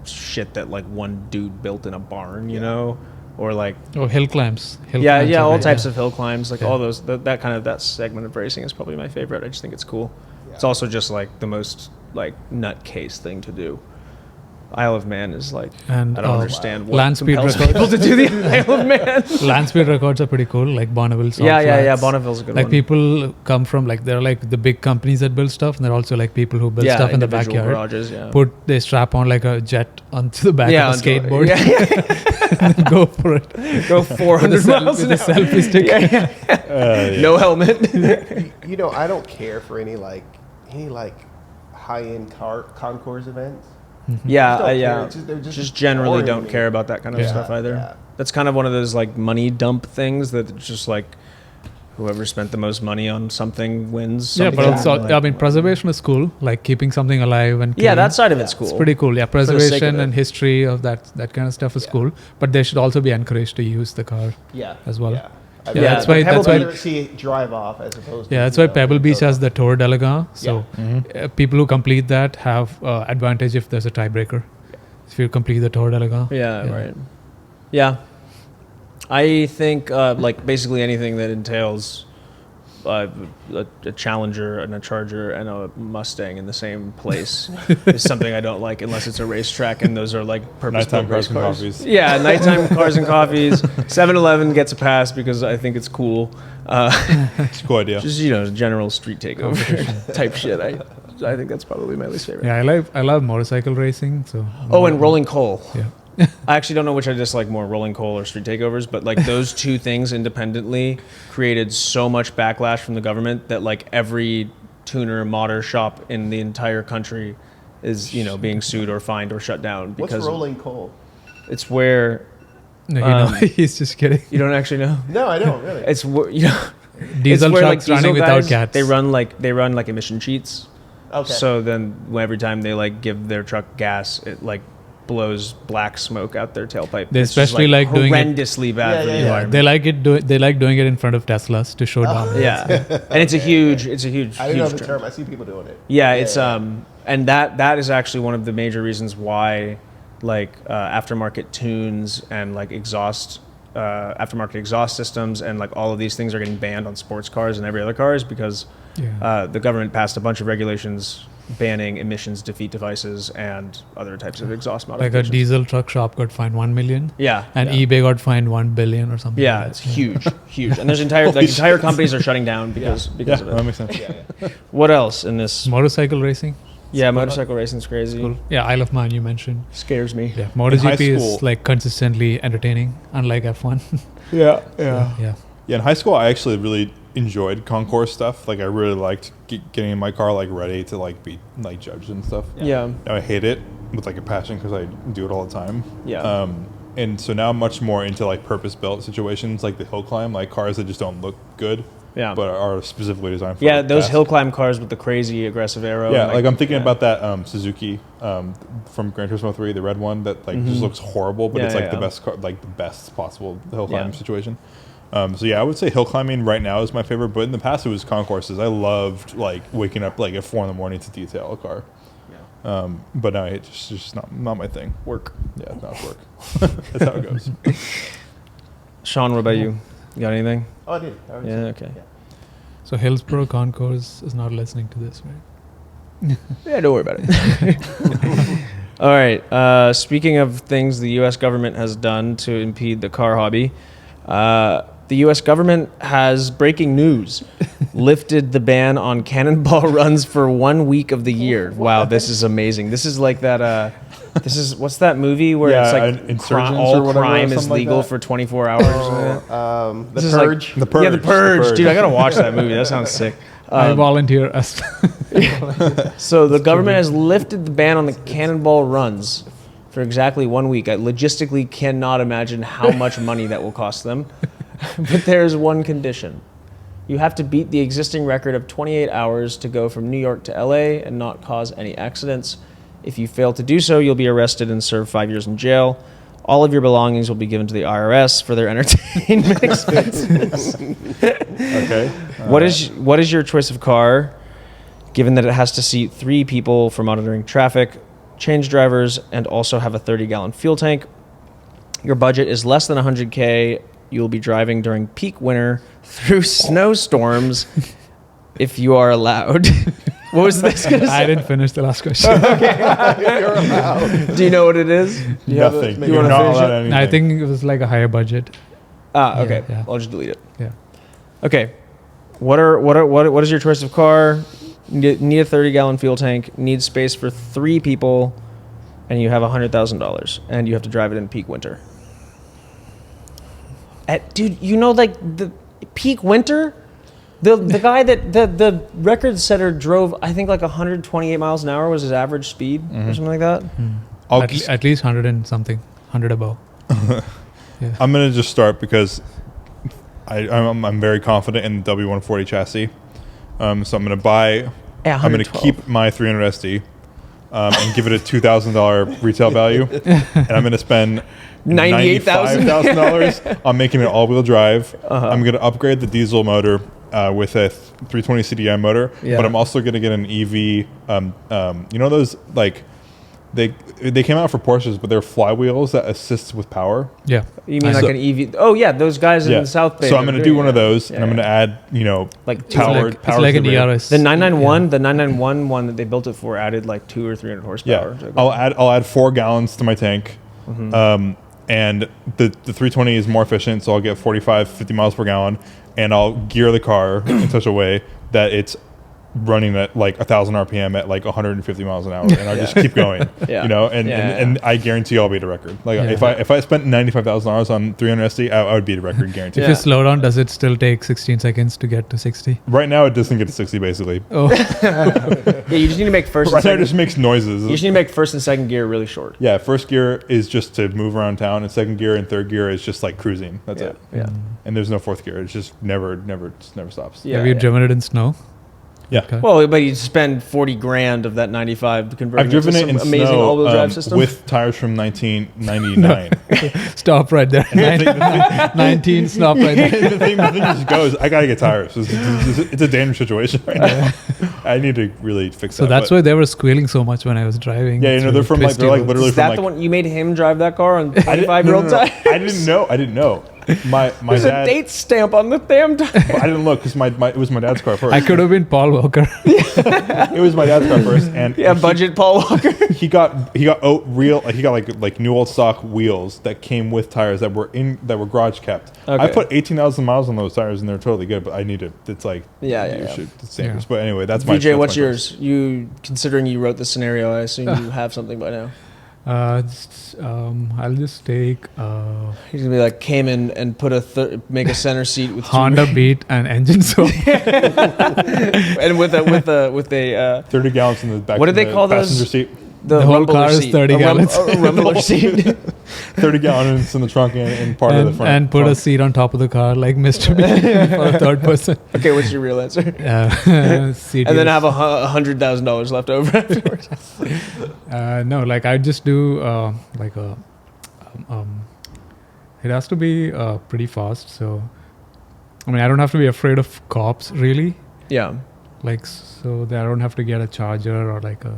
S1: shit that like one dude built in a barn, you know, or like
S4: Oh, hill climbs. Hill
S1: yeah,
S4: climbs
S1: yeah,
S4: are
S1: all
S4: great,
S1: types
S4: yeah.
S1: of hill climbs, like
S4: Yeah.
S1: all those that kind of that segment of racing is probably my favorite. I just think it's cool. It's also just like the most like nutcase thing to do. Isle of Man is like
S4: And
S1: I don't understand what
S4: land speed
S1: compels
S4: records.
S1: people to do the Isle of Man.
S4: Land speed records are pretty cool, like Bonneville. Salt
S1: Yeah.
S4: Flats.
S1: Bonneville's a good
S4: Like
S1: one.
S4: people come from like they're like the big companies that build stuff, and they're also like people who build stuff in the
S1: individual
S4: backyard.
S1: garages. Yeah.
S4: They strap on like a jet onto the back of a
S1: onto it.
S4: skateboard
S1: Yeah,
S4: and then go for it.
S1: go 400 miles
S4: with
S1: an
S4: a
S1: hour.
S4: selfie stick.
S1: Yeah. No helmet.
S2: You know, I don't care for any high-end concours events.
S1: Yeah,
S2: Don't care.
S1: yeah.
S2: It's they're
S1: Just generally
S2: boring to
S1: don't
S2: me.
S1: care about that kind of
S2: Yeah,
S1: stuff either.
S2: yeah.
S1: That's kind of one of those like money dump things that it's just like whoever spent the most money on something wins.
S4: Yeah,
S1: Something.
S4: but also,
S1: Like-
S4: I mean, preservation is cool. Like keeping something alive and
S1: yeah,
S4: clean.
S1: that side of it's cool.
S4: It's pretty cool. Yeah,
S1: the sake of
S4: preservation
S1: it.
S4: and history of that kind of stuff is cool. But they should also be encouraged to use the car
S2: Yeah.
S4: as well.
S2: Yeah. I
S4: Yeah,
S2: mean,
S1: that's
S4: why-
S2: Pebble
S4: that's why-
S2: Beach, see it drive off as opposed to.
S4: Yeah, that's why Pebble Beach
S2: go
S4: has the Tour d'Elegant. So
S2: Yeah.
S4: people who complete that have advantage if there's a tiebreaker. If you complete the Tour d'Elegant.
S1: Yeah, right. Yeah, I think like basically anything that entails a Challenger and a Charger and a Mustang in the same place is something I don't like unless it's a racetrack and those are like purpose-built
S3: Nighttime
S1: race
S3: cars and
S1: cars.
S3: coffees.
S1: Yeah, nighttime cars and coffees. 7-Eleven gets a pass because I think it's cool.
S3: It's a cool idea.
S1: Just general street takeover type shit. I think that's probably my least favorite.
S4: Yeah, I love motorcycle racing. So
S1: Oh, and rolling coal.
S4: Yeah.
S1: I actually don't know which I dislike more, rolling coal or street takeovers, but like those two things independently created so much backlash from the government that like every tuner modder shop in the entire country is being sued or fined or shut down
S2: What's
S1: because
S2: rolling coal?
S1: it's where
S4: No, he's just kidding.
S1: you don't actually know.
S2: No, I don't really.
S1: It's where
S4: Diesel
S1: it's where,
S4: trucks running without
S1: guys,
S4: cats.
S1: They run like emission cheats.
S2: Okay.
S1: So then every time they like give their truck gas, it like blows black smoke out their tailpipe.
S4: They
S1: It's just,
S4: especially like doing it-
S1: horrendously bad
S2: Yeah,
S1: for the
S2: yeah, yeah.
S1: environment.
S4: They like doing it in front of Teslas to show dominance.
S1: Yeah, and it's a huge
S2: I didn't know
S1: huge
S2: the
S1: trend.
S2: term. I see people doing it.
S1: Yeah, it's and that is actually one of the major reasons why like aftermarket tunes and like aftermarket exhaust systems, and like all of these things are getting banned on sports cars and every other cars because the government passed a bunch of regulations banning emissions defeat devices and other types of exhaust
S4: Like
S1: modifications.
S4: a diesel truck shop got fined 1 million,
S1: Yeah.
S4: and
S1: yeah.
S4: eBay got fined 1 billion or something.
S1: Yeah,
S4: like
S1: it's
S4: that.
S1: huge, huge. And there's entire companies are shutting down because
S3: Yeah,
S1: of
S3: that
S1: it.
S3: makes sense.
S1: What else in this?
S4: Motorcycle racing.
S1: Yeah, motorcycle racing's crazy.
S4: Cool. Yeah, Isle of Man you mentioned.
S1: Scares me.
S4: Yeah,
S3: high
S4: MotoGP
S3: school-
S4: is like consistently entertaining, unlike F1.
S3: Yeah,
S4: yeah.
S3: Yeah, in high school, I actually really enjoyed concourse stuff. Like, I really liked getting in my car, like, ready to, like, be, like, judged and stuff.
S1: Yeah.
S3: Now I hate it with, like, a passion because I do it all the time.
S1: Yeah.
S3: And so now I'm much more into, like, purpose-built situations, like the hill climb, like cars that just don't look good,
S1: Yeah.
S3: but are specifically designed for
S1: Yeah,
S3: like,
S1: those
S3: fast.
S1: hill climb cars with the crazy aggressive aero.
S3: Yeah,
S1: and,
S3: like I'm thinking
S1: yeah.
S3: about that Suzuki from Gran Turismo 3, the red one that like just looks horrible, but
S1: Yeah,
S3: it's like
S1: yeah,
S3: the
S1: yeah.
S3: best car, like the best possible hill climb
S1: Yeah.
S3: situation. So yeah, I would say hill climbing right now is my favorite, but in the past it was concourses. I loved like waking up like at 4 a.m. to detail a car. But now it's just not my thing.
S1: Work.
S3: Yeah, it's not work. That's how it goes.
S1: Sean, what about you? You got anything?
S2: Oh, I did. I already
S1: Yeah,
S2: said-
S1: okay.
S2: yeah.
S4: So Hillsborough Concourse is not listening to this, right?
S1: Yeah, don't worry about it. All right. Speaking of things the U.S. government has done to impede the car hobby, the U.S. government has, breaking news, lifted the ban on cannonball runs for 1 week of the year. Wow, this is amazing. This is like that. What's that movie where
S3: Yeah,
S1: it's like
S3: Insurgents or
S1: all
S3: whatever,
S1: crime
S3: or
S1: is
S3: something like
S1: legal
S3: that.
S1: for 24 hours? or something like that?
S2: The
S1: This is like-
S2: Purge.
S3: The Purge.
S1: Yeah, the Purge.
S3: The Purge.
S1: Dude, I gotta watch that movie. That sounds sick.
S4: I volunteer as
S1: So the government has lifted the ban on the cannonball runs for exactly 1 week. I logistically cannot imagine how much money that will cost them. But there's one condition. You have to beat the existing record of 28 hours to go from New York to LA and not cause any accidents. If you fail to do so, you'll be arrested and serve 5 years in jail. All of your belongings will be given to the IRS for their entertainment expenses.
S3: Okay.
S1: What is your choice of car, given that it has to seat 3 people for monitoring traffic, change drivers, and also have a 30-gallon fuel tank? Your budget is less than $100K. You will be driving during peak winter through snowstorms if you are allowed. What was this going to
S4: I
S1: say?
S4: didn't finish the last question.
S2: You're allowed.
S1: Do you know what it is? Do you have
S3: Nothing.
S1: you
S3: You're
S1: wanna
S3: not
S1: finish
S3: allowed
S1: it?
S3: anything.
S4: I think it was like a higher budget.
S1: Okay.
S4: Yeah.
S1: I'll just delete it.
S4: Yeah.
S1: Okay. What is your choice of car? Need a 30-gallon fuel tank, need space for 3 people, and you have $100,000, and you have to drive it in peak winter. Dude, you know, like the peak winter, the guy that the record setter drove, I think like 128 miles an hour was his average speed or something like that.
S3: I'll
S4: At,
S3: just-
S4: at least 100 and something, 100 above. Yeah.
S3: I'm gonna just start because I'm very confident in the W140 chassis. So I'm gonna buy.
S1: Yeah,
S3: I'm gonna
S1: 112.
S3: keep my 300 SD and give it a $2,000 retail value, and I'm gonna spend
S1: $98,000
S3: $95,000 on making it all-wheel drive.
S1: Uh-huh.
S3: I'm gonna upgrade the diesel motor with a 320 CDI motor,
S1: Yeah.
S3: but I'm also gonna get an EV. You know those like. They came out for Porsches, but they're flywheels that assist with power.
S4: Yeah.
S1: You mean
S3: So-
S1: like an EV? Oh yeah, those guys in South Bay.
S3: So I'm
S1: are
S3: going to
S1: great,
S3: do one of
S1: yeah.
S3: those, and I'm
S1: Yeah,
S3: going to add,
S1: like
S3: power.
S4: It's like an ERS.
S1: The 991, the 991 one that they built it for added like 200 or 300 horsepower.
S3: Yeah, I'll add 4 gallons to my tank, and the 320 is more efficient, so I'll get 45, 50 miles per gallon, and I'll gear the car in such a way that it's running at like 1,000 RPM at like 150 miles an hour, and I'll just keep going.
S1: Yeah.
S3: And I guarantee I'll beat a record. Like
S4: Yeah.
S3: if I spent $95,000 on 300 SD, I would beat a record guaranteed.
S4: If
S1: Yeah.
S4: you slow down, does it still take 16 seconds to get to 60?
S3: Right now, it doesn't get to 60 basically.
S4: Oh,
S1: Yeah, you just need to make first.
S3: Right
S1: And
S3: now, it
S1: second,
S3: just makes noises.
S1: you just need to make first and second gear really short.
S3: Yeah, first gear is just to move around town, and second gear and third gear is just like cruising. That's
S1: Yeah,
S3: it.
S1: yeah.
S3: And there's no fourth gear. It's just never stops.
S1: Yeah,
S4: have you
S1: yeah.
S4: driven it in snow?
S3: Yeah.
S4: Okay.
S1: Well, but you spend 40 grand of that 95 to convert
S3: I've driven
S1: to
S3: it
S1: some
S3: in
S1: amazing
S3: snow
S1: all-wheel drive system.
S3: with tires from 1999.
S4: Stop right there. 19. Stop right there.
S3: the thing just goes, I gotta get tires. It's a dangerous situation right now. I need to really fix that.
S4: So that's
S3: but-
S4: why they were squealing so much when I was driving.
S3: Yeah, they're from like literally
S1: Is
S3: from
S1: that
S3: like.
S1: the one you made him drive that car on
S3: I didn't-
S1: 25-year-old
S3: no, no, no.
S1: tires?
S3: I didn't know. My
S1: There's
S3: dad.
S1: a date stamp on the damn tire.
S3: I didn't look because it was my dad's car first.
S4: I could have been Paul Walker.
S3: It was my dad's car first, and
S1: Yeah, budget Paul Walker.
S3: he got like new old stock wheels that came with tires that were garage kept. I
S1: Okay.
S3: put 18,000 miles on those tires and they're totally good, but I need to. It's like
S1: Yeah.
S3: it's dangerous.
S4: Yeah.
S3: But anyway, that's my.
S1: VJ,
S3: that's
S1: what's
S3: my
S1: yours? You, considering you wrote the scenario, I assume you have something by now.
S4: I'll just take
S1: He's gonna be like, came in and put make a center seat with
S4: Honda Beat and engine swap.
S1: and with a
S3: 30 gallons in the back.
S1: What do
S3: in
S1: they
S3: the
S1: call those?
S3: passenger seat?
S1: the
S4: whole
S1: rumbler
S4: car is
S1: seat.
S4: 30 gallons.
S1: A rumbler seat.
S3: 30 gallons in the trunk and part of the front.
S4: and put a
S3: front.
S4: seat on top of the car like Mr. Bean for a third person.
S1: Okay, what's your real answer?
S4: Seat
S1: And then
S4: is-
S1: have $100,000 left over afterwards.
S4: no, like I just do like a it has to be pretty fast. So I mean, I don't have to be afraid of cops really.
S1: Yeah.
S4: Like so that I don't have to get a charger or like a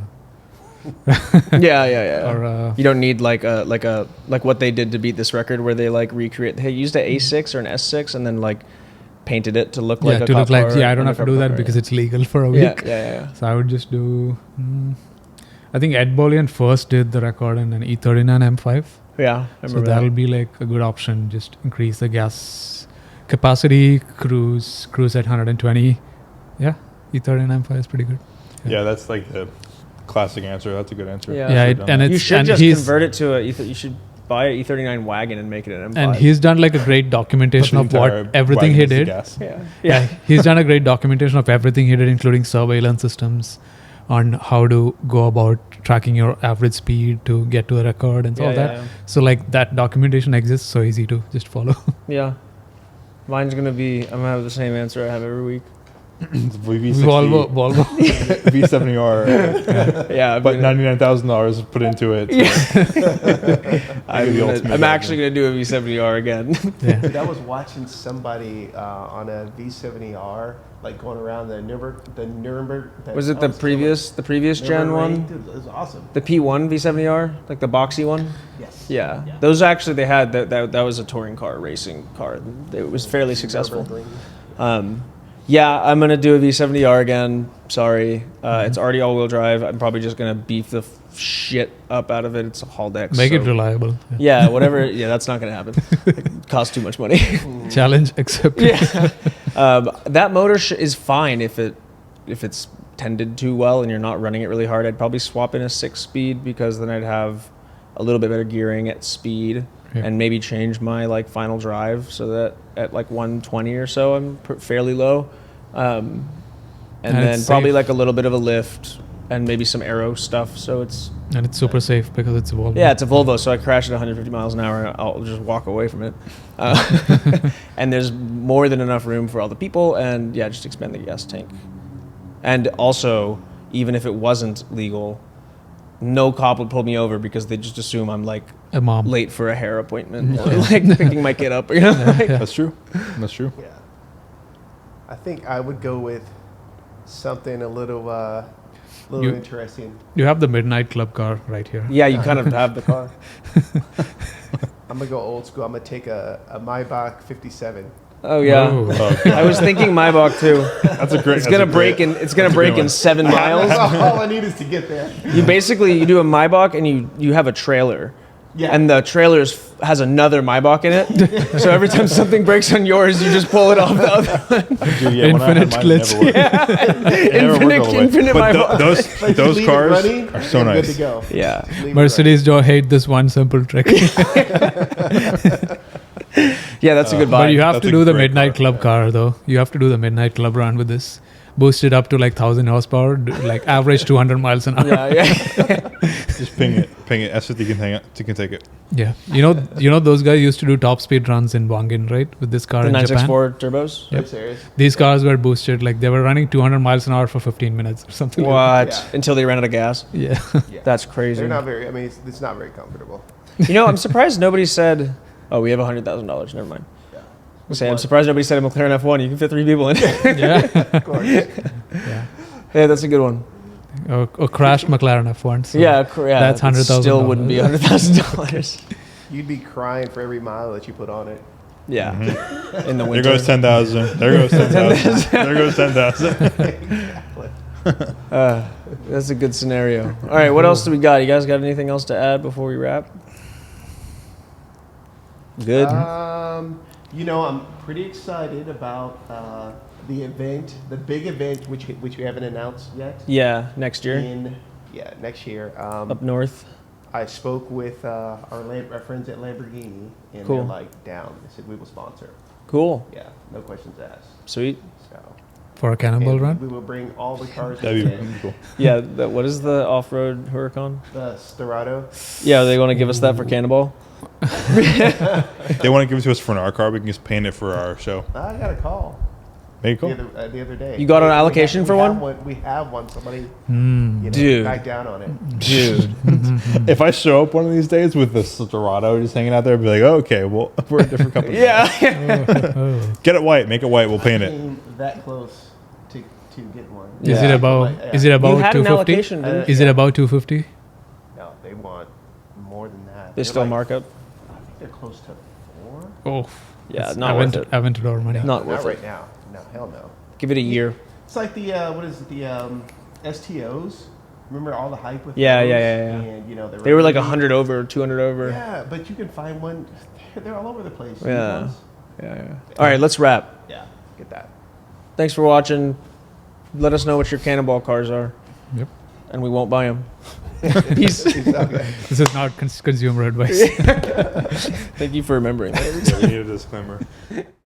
S1: Yeah.
S4: or
S1: You don't need like what they did to beat this record, where they like recreate. They used an A6 or an S6 and then like painted it to look like a
S4: to
S1: cop
S4: look like
S1: car
S4: I don't
S1: and a
S4: have to
S1: cop
S4: do that
S1: car,
S4: because
S1: yeah.
S4: it's legal for a
S1: Yeah,
S4: week.
S1: yeah.
S4: So I would just do. I think Ed Bolian first did the record in an E39 M5.
S1: Yeah, I
S4: So
S1: remember
S4: that'll
S1: that.
S4: be like a good option. Just increase the gas capacity, cruise at 120. Yeah, E39 M5 is pretty good.
S3: Yeah, that's like the classic answer. That's a good answer.
S1: Yeah.
S4: Yeah,
S3: Should've done
S4: and
S3: that.
S4: it's
S1: You should
S4: and
S1: just
S4: he's-
S1: convert it to you should buy an E39 wagon and make it an M5.
S4: And he's done like a great documentation
S3: Put
S4: of
S3: the
S4: what
S3: entire
S4: everything
S3: wagon
S4: he
S3: as the
S4: did.
S3: gas.
S1: yeah.
S4: He's done a great documentation of everything he did, including surveillance systems on how to go about tracking your average speed to get to a record and all that. So like that documentation exists, so easy to just follow.
S1: Yeah. Mine's gonna be. I'm gonna have the same answer I have every week.
S3: V60,
S4: Volvo.
S3: V70R,
S1: Yeah,
S3: but $99,000 put into it.
S1: I'm actually gonna do a V70R again.
S4: Yeah.
S2: Dude, I was watching somebody on a V70R, like going around the Nuremberg.
S1: Was it the previous gen one?
S2: Dude, it was awesome.
S1: The P1 V70R, like the boxy one.
S2: Yes.
S1: Yeah, those actually they had that was a touring car, racing car. It was fairly successful. Yeah, I'm gonna do a V70R again. Sorry, it's already all-wheel drive. I'm probably just gonna beef the shit up out of it. It's a Haldex.
S4: Make it
S1: so-
S4: reliable.
S1: Yeah, whatever. Yeah, that's not gonna happen. It costs too much money.
S4: Challenge accepted.
S1: Yeah, that motor is fine if it's tended to well and you're not running it really hard. I'd probably swap in a 6-speed because then I'd have a little bit better gearing at speed.
S4: Yeah.
S1: And maybe change my like final drive so that at like 120 or so I'm fairly low, and then
S4: it's
S1: probably
S4: safe.
S1: like a little bit of a lift and maybe some aero stuff. So it's
S4: And it's super safe because it's a Volvo.
S1: yeah, it's a Volvo, so I crash at 150 miles an hour and I'll just walk away from it. And there's more than enough room for all the people, and yeah, just expand the gas tank. And also, even if it wasn't legal, no cop would pull me over because they just assume I'm like
S4: A mom.
S1: late for a hair appointment or like picking my kid up. You know? Like,
S3: That's true. That's true.
S2: Yeah. I think I would go with something a little
S4: You-
S2: interesting.
S4: You have the Midnight Club car right here.
S1: yeah, you kind of have the car.
S2: I'm gonna go old school. I'm gonna take a Maybach 57.
S1: Oh yeah.
S4: Whoa.
S3: Oh, God.
S1: I was thinking Maybach too.
S3: That's a great.
S1: It's gonna break in. It's gonna break in 7 miles.
S2: All I need is to get there.
S1: You basically do a Maybach and you have a trailer.
S2: Yeah.
S1: And the trailer has another Maybach in it. So every time something breaks on yours, you just pull it off the other one.
S3: Dude, yeah, when I had
S4: Infinite
S3: mine,
S4: glitch.
S3: It never worked. It never worked all the way.
S1: Infinite
S3: But
S1: Maybach.
S2: Like,
S3: those
S2: leave it
S3: cars
S2: running,
S3: are so
S2: and
S3: nice.
S2: Good to go.
S1: Yeah.
S2: Leave it
S4: Mercedes Joe hate this one simple trick.
S1: Yeah, that's a good buy.
S4: But you have
S3: That's
S4: to
S3: a
S4: do the
S3: great
S4: Midnight
S3: car,
S4: Club car though. You have to do the Midnight Club run with this boosted up to like 1,000 horsepower, like average 200 miles an hour.
S1: Yeah.
S3: Just ping it. S50 can take it.
S4: Yeah. You know those guys used to do top speed runs in Wangen, right? With this car
S1: The
S4: in Japan.
S1: 964 turbos.
S2: Are you serious?
S4: These cars were boosted, like they were running 200 miles an hour for 15 minutes or something.
S1: What?
S2: Yeah.
S1: Until they ran out of gas.
S4: Yeah.
S2: Yeah.
S1: That's crazy.
S2: They're not very. I mean, it's not very comfortable.
S1: I'm surprised nobody said, "Oh, we have $100,000." Never mind.
S2: Yeah.
S1: I'm surprised nobody said a McLaren F1. You can fit 3 people in it.
S4: Yeah.
S2: Of course.
S4: Yeah.
S1: Yeah, that's a good one.
S4: Or crashed McLaren F1. So
S1: Yeah,
S4: that's
S1: it
S4: $100,000.
S1: Still wouldn't be $100,000.
S2: You'd be crying for every mile that you put on it.
S1: Yeah,
S3: Mm-hmm.
S1: in the
S3: There
S1: winter.
S3: goes 10,000. There goes 10,000. There goes 10,000.
S2: Exactly.
S1: That's a good scenario. All right, what else do we got? You guys got anything else to add before we wrap? Good.
S2: I'm pretty excited about the event, the big event, which we haven't announced yet.
S1: Yeah, next year
S2: Next year.
S1: up north.
S2: I spoke with our friends at Lamborghini, and
S1: Cool.
S2: they're like down. They said we will sponsor.
S1: Cool.
S2: Yeah, no questions asked.
S1: Sweet.
S2: So
S4: For a cannonball
S2: and
S4: run?
S2: we will bring all the cars.
S3: That'd
S2: we
S3: be
S2: can.
S3: cool.
S1: Yeah. What is the off-road Huracan?
S2: The Storado.
S1: Yeah, they want to give us that for Cannonball.
S3: They want to give it to us for an R car. We can just paint it for our show.
S2: I got a call
S3: Make it
S2: the
S3: cool.
S2: other day.
S1: You got an allocation for one?
S2: We have one. Somebody,
S1: Dude.
S2: back down on it.
S1: Dude.
S3: If I show up one of these days with the Silverado just hanging out there, I'd be like, oh, okay, well, we're a different company.
S1: Yeah.
S4: Oh.
S3: Get it white. Make it white. We'll paint
S2: I
S3: it.
S2: came that close to get one.
S4: Is
S1: Yeah.
S4: it about
S2: Yeah.
S4: is it
S1: You
S4: about
S1: had an
S4: 250?
S1: allocation, didn't you?
S4: Is it about 250?
S2: No, they want more than that.
S1: They
S2: They're
S1: still
S2: like-
S1: mark up?
S2: I think they're close to 4.
S4: Oh.
S1: Yeah,
S4: It's
S1: not worth it.
S4: Aventador money.
S1: Not worth
S2: right
S1: it.
S2: now. No, hell no.
S1: Give it a year.
S2: It's like the what is it? The STOs. Remember all the hype with
S1: Yeah,
S2: those?
S1: yeah, yeah, yeah.
S2: And
S1: They were like 100 over, 200 over.
S2: Yeah, but you can find one. They're all over the place. These
S1: Yeah.
S2: ones.
S1: Yeah. All right, let's wrap.
S2: Yeah. Get that.
S1: Thanks for watching. Let us know what your Cannonball cars are,
S4: Yep.
S1: and we won't buy them. Peace.
S2: Exactly.
S4: This is not consumer advice.
S1: Thank you for remembering.
S3: Yeah, we need a disclaimer.